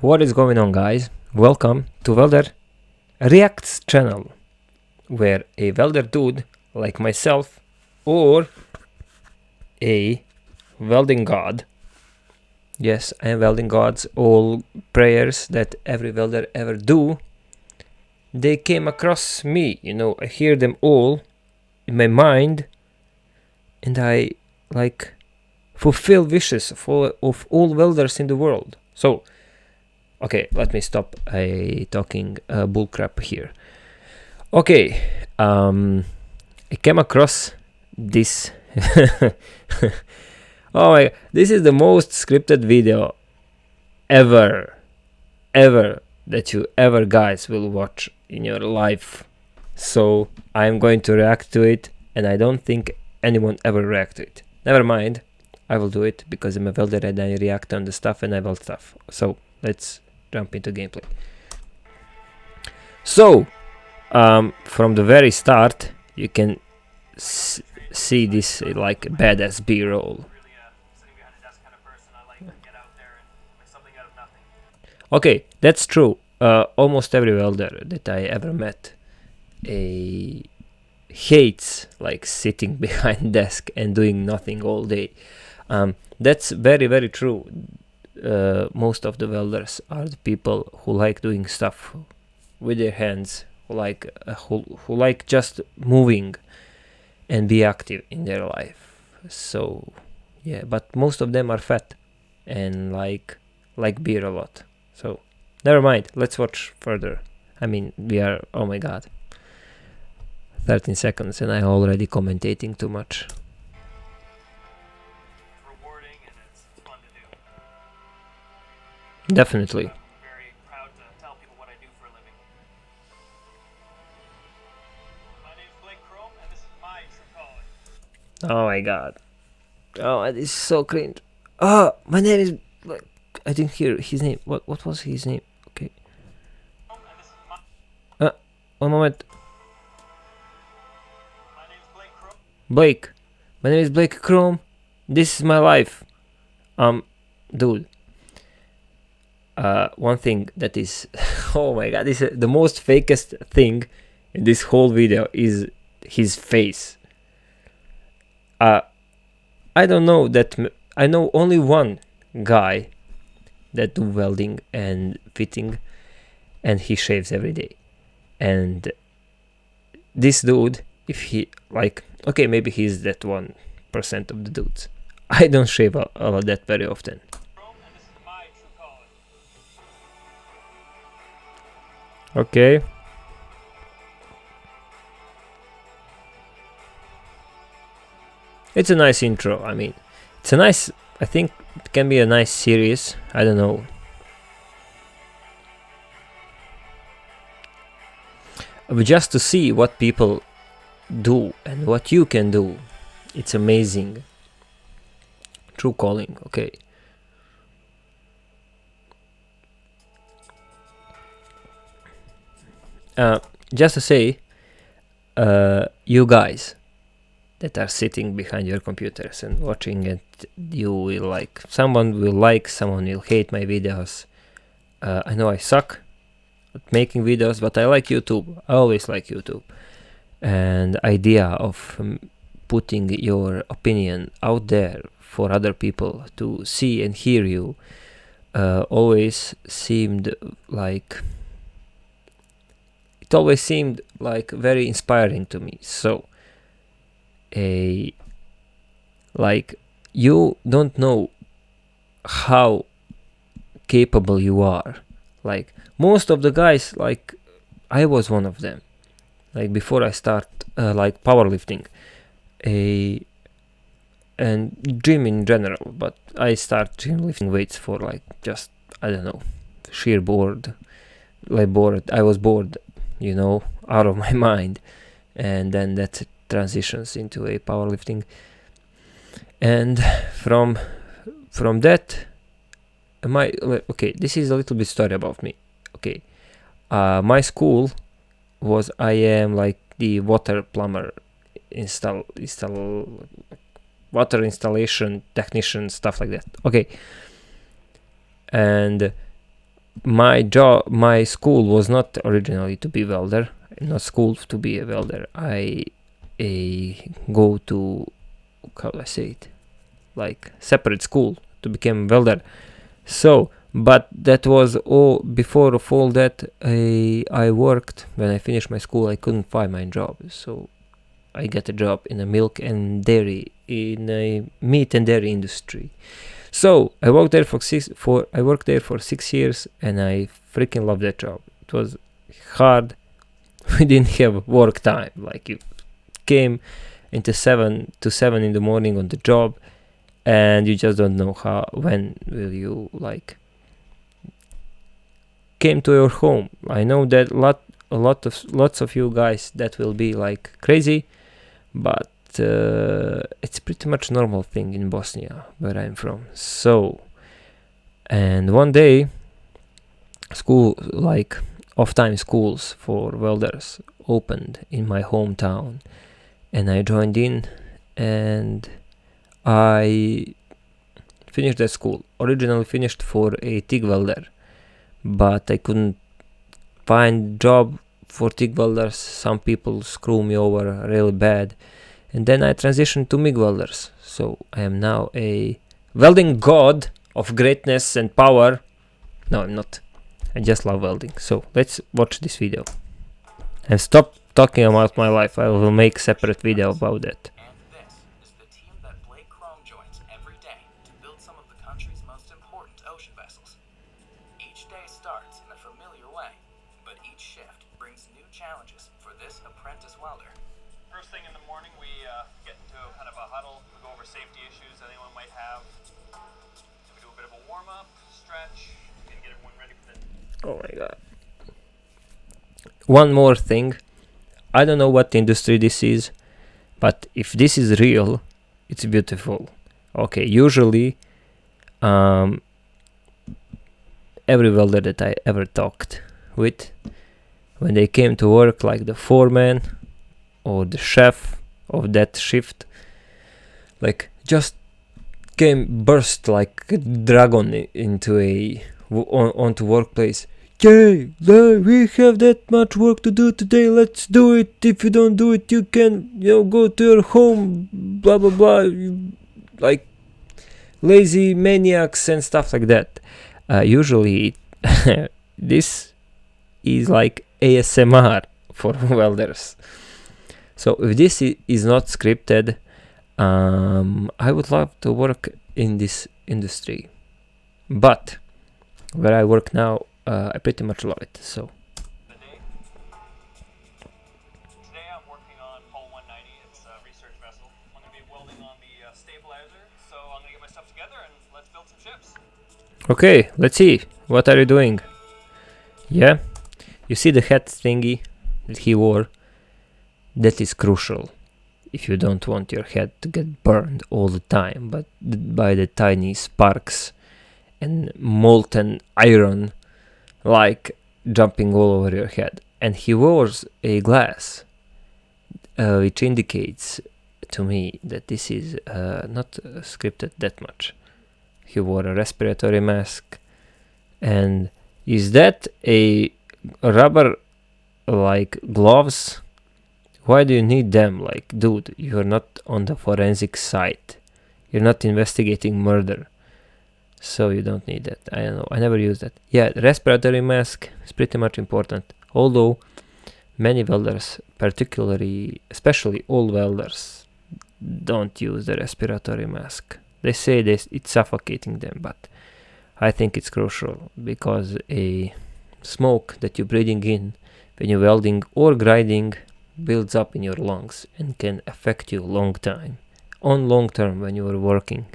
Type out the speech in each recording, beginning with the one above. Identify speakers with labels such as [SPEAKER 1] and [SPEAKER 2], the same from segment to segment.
[SPEAKER 1] What is going on, guys? Welcome to Welder Reacts channel, where a welder dude like myself or a welding god, yes, I am welding gods, all prayers that every welder ever do, they came across me, I hear them all in my mind, and I like fulfill wishes of all welders in the world. So okay, let me stop talking bullcrap here. Okay, I came across this. Oh my! This is the most scripted video ever that you ever guys will watch in your life. So I'm going to react to it, and I don't think anyone ever react to it. Never mind, I will do it because I'm a welder and I react on the stuff and I weld stuff. So let's jump into gameplay. So from the very start you can see this like badass B-roll. Okay, that's true. Almost every welder that I ever met hates like sitting behind desk and doing nothing all day. That's very true. Most of the welders are the people who like doing stuff with their hands, who like just moving and be active in their life. So yeah, but most of them are fat and like beer a lot. So never mind, let's watch further. I mean, we are, oh my god, 13 seconds and I'm already commentating too much. Definitely.
[SPEAKER 2] I'm very proud to tell people what I do for a living. My name is Blake Chrome, and this is my true calling.
[SPEAKER 1] Oh my god. Oh, this is so cringe. Oh, my name is... I didn't hear his name. What was his name? Okay.
[SPEAKER 2] And this is my...
[SPEAKER 1] One moment.
[SPEAKER 2] My name is Blake Chrome.
[SPEAKER 1] Blake. My name is Blake Chrome. This is my life. Dude. One thing that is... oh my god, this is the most fakest thing in this whole video is his face. I don't know that... I know only one guy that do welding and fitting, and he shaves every day. And this dude, if he like, okay, maybe he's that 1% of the dudes. I don't shave all of that very often.
[SPEAKER 2] And this is my true calling.
[SPEAKER 1] Okay. It's a nice intro. I mean, it's a nice, I think it can be a nice series. I don't know. But just to see what people do and what you can do, it's amazing. True calling, okay. Just to say, you guys that are sitting behind your computers and watching it, you will like, someone will hate my videos. I know I suck at making videos, but I like YouTube. I always like YouTube. And idea of putting your opinion out there for other people to see and hear you always seemed like, it always seemed like very inspiring to me. So like, you don't know how capable you are. Like most of the guys, like I was one of them, like before I start like powerlifting and gym in general, but I start gym lifting weights for like just, I don't know, sheer bored, like bored. I was bored, out of my mind, and then that transitions into a powerlifting, and from that okay, this is a little bit story about me. Okay, my school was, I am like the water plumber, water installation technician, stuff like that. Okay, and my school was not originally to be welder, not school to be a welder. I go to, how do I say it, like separate school to become welder. So, but that was all. Before of all that, I worked. When I finished my school, I couldn't find my job, so I got a job in a meat and dairy industry. So I worked there for 6 years, and I freaking loved that job. It was hard. We didn't have work time. Like, you came into 7 in the morning on the job, and you just don't know when will you like came to your home. I know that lots of you guys that will be like crazy, but it's pretty much normal thing in Bosnia, where I'm from. So, and one day, school, like off-time schools for welders, opened in my hometown, and I joined in, and I finished that school. Originally finished for a TIG welder, but I couldn't find job for TIG welders. Some people screw me over really bad, and then I transitioned to MIG welders. So I am now a welding god of greatness and power. No, I'm not. I just love welding. So let's watch this video and stop talking about my life. I will make separate video about that.
[SPEAKER 3] And this is the team that Blake Chrome joins every day to build some of the country's most important ocean vessels. Each day starts in a familiar way, but each shift brings new challenges for this apprentice welder.
[SPEAKER 2] First thing in the morning, we get into kind of a huddle. We go over safety issues that anyone might have. We do a bit of a warm-up, stretch, and get everyone ready for the...
[SPEAKER 1] Oh my god. One more thing. I don't know what industry this is, but if this is real, it's beautiful. Okay, usually every welder that I ever talked with, when they came to work, like the foreman or the chef of that shift, like just burst like a dragon into onto workplace. Yay! We have that much work to do today. Let's do it. If you don't do it, you can, go to your home. Blah blah blah. Like lazy maniacs and stuff like that. Usually, this is like ASMR for welders. So if this is not scripted, I would love to work in this industry. But where I work now, I pretty much love it. So
[SPEAKER 2] Today I'm working on Hull 190. It's a research vessel. I'm going to be welding on the stabilizer, so I'm going to get my stuff together and let's build some ships.
[SPEAKER 1] okay, let's see. What are you doing? Yeah, you see the hat thingy that he wore? That is crucial if you don't want your head to get burned all the time, but by the tiny sparks and molten iron like jumping all over your head. And he wears a glass, which indicates to me that this is not scripted that much. He wore a respiratory mask. And is that a rubber like gloves? Why do you need them? Like, dude, you're not on the forensic side. You're not investigating murder. So you don't need that. I don't know. I never use that. Yeah, the respiratory mask is pretty much important. Although many welders, especially old welders, don't use the respiratory mask. They say it's suffocating them, but I think it's crucial because a smoke that you're breathing in when you're welding or grinding builds up in your lungs and can affect you long term when you are working.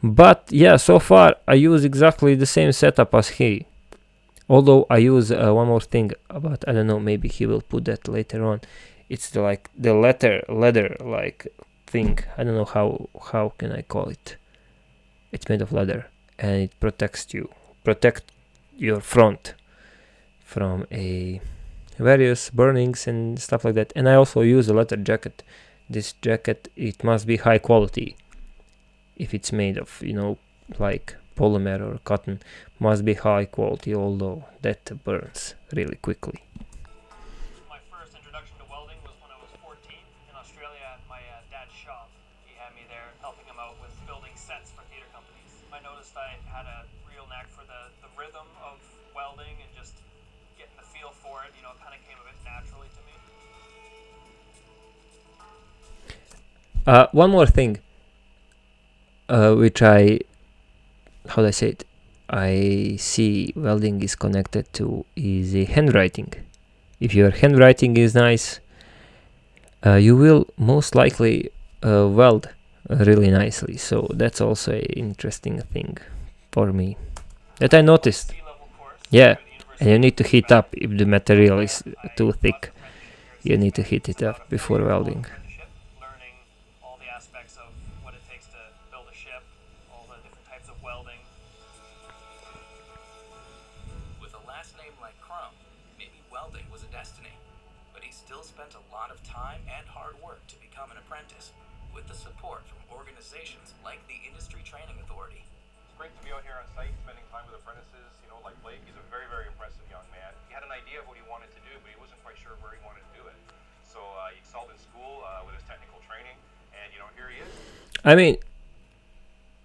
[SPEAKER 1] But yeah, so far I use exactly the same setup as he. Although I use one more thing, but I don't know, maybe he will put that later on. It's the leather like thing. I don't know how can I call it. It's made of leather and it protect your front from various burnings and stuff like that. And I also use a leather jacket. This jacket, it must be high quality if it's made of like polymer or cotton must be high quality, although that burns really quickly.
[SPEAKER 2] My first introduction to welding was when I was 14 in Australia at my dad's shop. He had me there helping him out with building sets for theater companies. I noticed I had a real knack for the rhythm of welding and just getting the feel for it. You know, it kind of came a bit naturally to me.
[SPEAKER 1] One more thing, which how do I say it? I see welding is connected to is a handwriting. If your handwriting is nice, you will most likely weld really nicely. So that's also an interesting thing for me that I noticed. Yeah, and you need to heat up if the material is too thick. You need to heat it up before welding.
[SPEAKER 2] Learning all the aspects of what it takes to build a ship, all the different types of welding.
[SPEAKER 3] With a last name like Crumb, maybe welding was a destiny, but he still spent a lot of time and hard work to become an apprentice, with the support from organizations like the Industry Training Authority.
[SPEAKER 4] It's great to be out here on site, spending time with apprentices, you know, like Blake. He's a very, very impressive young man. He had an idea of what he wanted to do, but he wasn't quite sure where he wanted to do it. So he excelled in school with his technical training, and, you know, here he is.
[SPEAKER 1] I mean,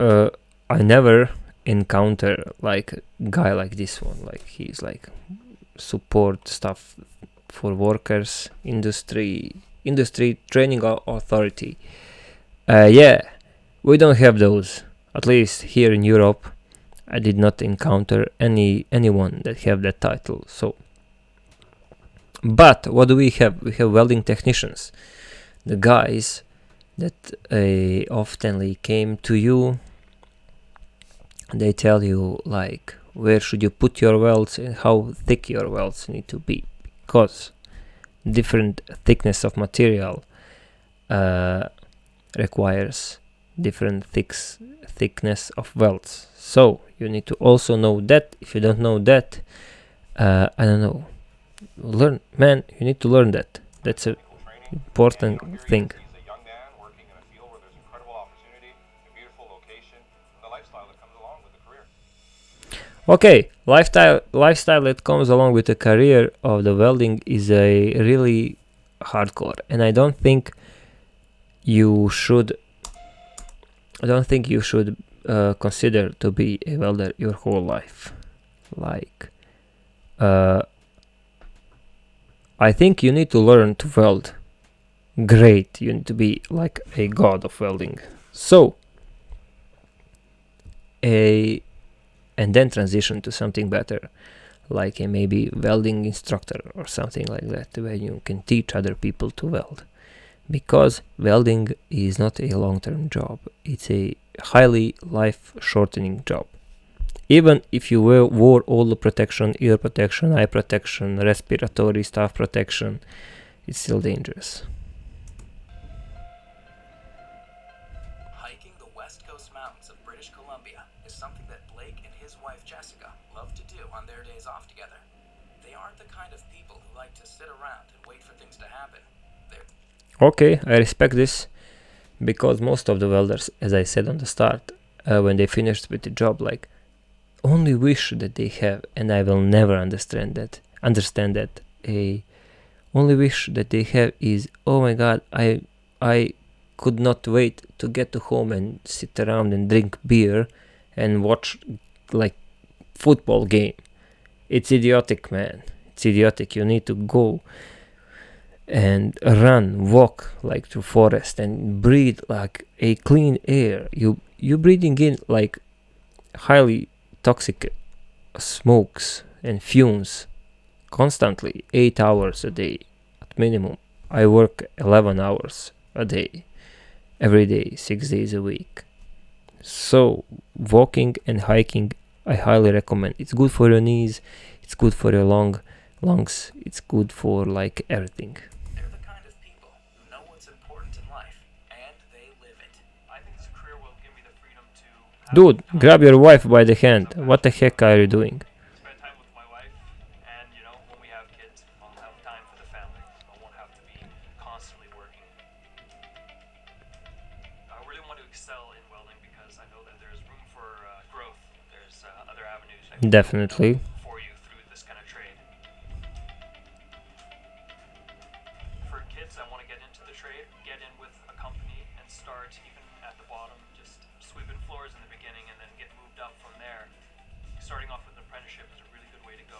[SPEAKER 1] I never encounter like a guy like this one. Like he's like support stuff for workers, industry training authority. Yeah, we don't have those. At least here in Europe, I did not encounter anyone that have that title. So, but what do we have? We have welding technicians, the guys that oftenly came to you. They tell you like where should you put your welds and how thick your welds need to be, because different thickness of material requires different thickness of welds. So you need to also know that. If you don't know that, I don't know. Learn, man. You need to learn that. That's a important thing.
[SPEAKER 4] He's a young man working in a field where there's incredible opportunity, a beautiful location, and the lifestyle that comes along with the career.
[SPEAKER 1] Okay, lifestyle that comes along with the career of the welding is a really hardcore, and I don't think you should consider to be a welder your whole life. Like, I think you need to learn to weld great. You need to be like a god of welding. So, and then transition to something better, like a maybe welding instructor or something like that, where you can teach other people to weld. Because welding is not a long-term job, it's a highly life-shortening job. Even if you wore all the protection, ear protection, eye protection, respiratory stuff protection, it's still dangerous.
[SPEAKER 3] Hiking the West Coast mountains of British Columbia is something that Blake and his wife Jessica love to do on their days off together. They aren't the kind of people who like to sit around and wait for things to happen.
[SPEAKER 1] Okay, I respect this, because most of the welders, as I said on the start, when they finished with the job, like, only wish that they have, and I will never understand that. Only wish that they have is, oh my god, I could not wait to get to home and sit around and drink beer and watch like football game. It's idiotic, man. It's idiotic. You need to go and walk like through forest and breathe like a clean air. You breathing in like highly toxic smokes and fumes constantly 8 hours a day at minimum. I work 11 hours a day, every day, 6 days a week. So walking and hiking, I highly recommend. It's good for your knees, it's good for your lungs, it's good for like everything.
[SPEAKER 3] They're the kind of people who know what's important in life, and they live it.
[SPEAKER 2] I think this career will give me the freedom to
[SPEAKER 1] Dude, grab your wife by the hand. What the heck are you doing?
[SPEAKER 2] spend time with my wife, and you know, when we have kids, I'll have time for the family. I won't have to be constantly working. I really want to excel in welding because I know that there's room for growth
[SPEAKER 1] Definitely.
[SPEAKER 2] for you through this kind of trade. For kids that want to get into the trade, get in with a company and start even at the bottom, just sweeping floors in the beginning and then get moved up from there. Starting off with an apprenticeship is a really good way to go.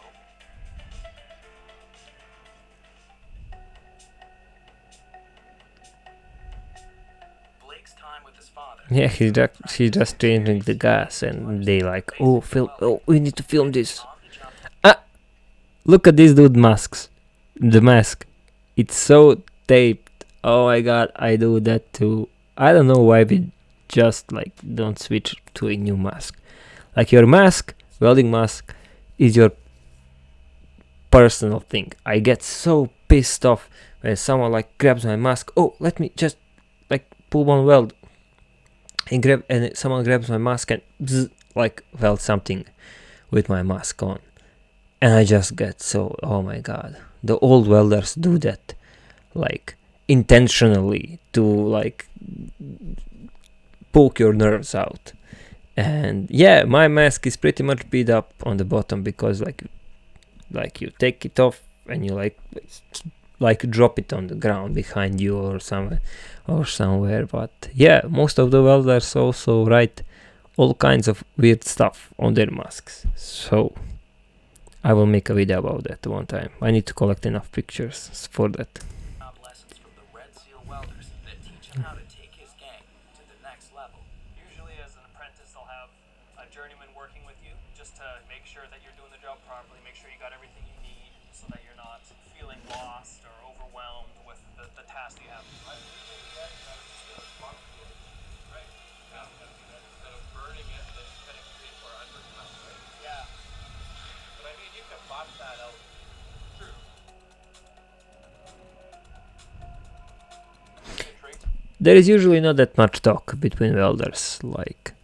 [SPEAKER 3] Blake's time with his father.
[SPEAKER 1] Yeah, he's just changing the gas, and they like, oh, film, oh, we need to film this. Ah, look at these dude masks. The mask, it's so taped. Oh my god, I do that too. I don't know why we just like don't switch to a new mask. Like your mask, welding mask, is your personal thing. I get so pissed off when someone like grabs my mask. Oh, let me just like pull one weld and someone grabs my mask and bzz, like weld something with my mask on, and I just get so, oh my god, the old welders do that like intentionally to like poke your nerves out. And yeah, my mask is pretty much beat up on the bottom because like you take it off and you like drop it on the ground behind you or somewhere. But yeah, most of the welders also write all kinds of weird stuff on their masks, so I will make a video about that one time. I need to collect enough pictures for that.
[SPEAKER 3] Lessons from the Red Seal welders that teach him how to take his game to the next level.
[SPEAKER 2] Usually as an apprentice, they'll have a journeyman working with you just to make sure that you're doing the job properly, make sure you got everything you need so that you're not feeling lost or overwhelmed with the task you have.
[SPEAKER 4] Right. Instead of burning it, then kind of create more undercut, right?
[SPEAKER 2] Yeah.
[SPEAKER 4] But I mean, you can bot that out. True.
[SPEAKER 1] There is usually not that much talk between welders, like,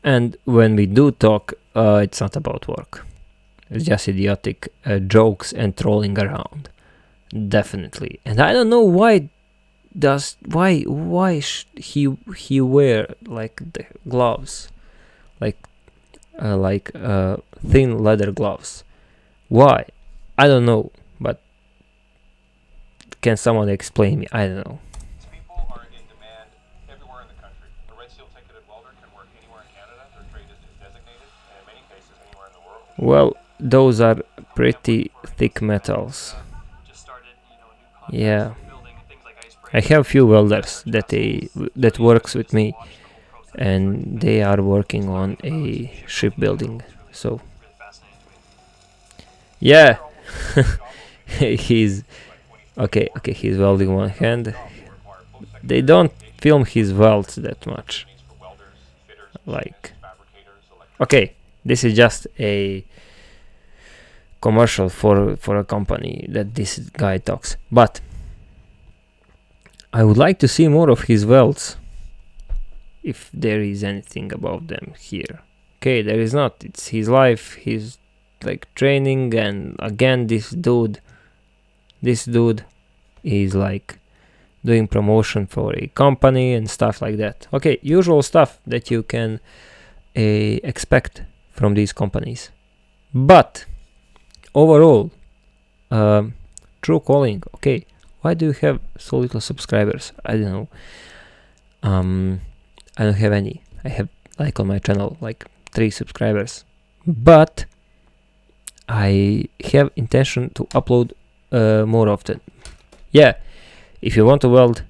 [SPEAKER 1] and when we do talk, it's not about work. It's just idiotic jokes and trolling around, definitely. And I don't know why he wear like the gloves, like thin leather gloves. Why? I don't know. But can someone explain me? I don't know.
[SPEAKER 4] People are in demand everywhere in the country. A Red Seal ticketed welder can work anywhere in Canada. Their trade is designated, and in many cases anywhere in the world.
[SPEAKER 1] Well, those are pretty thick metals.
[SPEAKER 2] Just started, new
[SPEAKER 1] Yeah.
[SPEAKER 2] contracts building things like ice
[SPEAKER 1] I have few welders that works with me, and they are working on a shipbuilding. So
[SPEAKER 2] really fascinating to me.
[SPEAKER 1] yeah, he's okay. He's welding one hand. They don't film his welds that much. Like, okay, this is just a commercial for a company that this guy talks, but I would like to see more of his welds, if there is anything about them here. Okay, there is not. It's his life, his like training, and again this dude is like doing promotion for a company and stuff like that. Okay, usual stuff that you can expect from these companies. But overall, true calling. Okay, why do you have so little subscribers? I don't know. I don't have any. I have, like, on my channel like 3 subscribers, but I have intention to upload more often. Yeah, if you want to weld,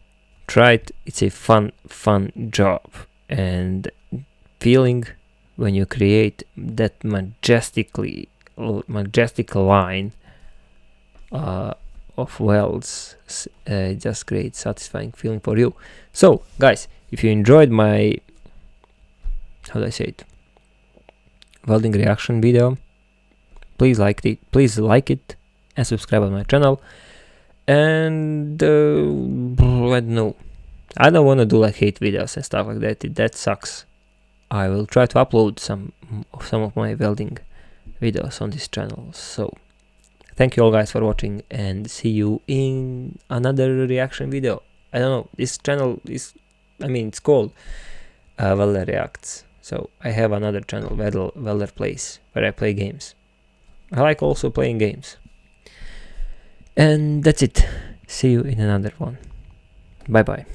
[SPEAKER 1] try it. It's a fun job, and feeling when you create that majestic line of welds, just great, satisfying feeling for you. So guys, if you enjoyed my, how do I say it, welding reaction video, please like it and subscribe on my channel. And I don't know, I don't want to do like hate videos and stuff like that. That sucks. I will try to upload some of my welding videos on this channel. So thank you all guys for watching, and see you in another reaction video. I don't know, this channel is, I mean, it's called Welder Reacts. So I have another channel, Welder Plays, where I play games. I like also playing games. And that's it. See you in another one. Bye bye.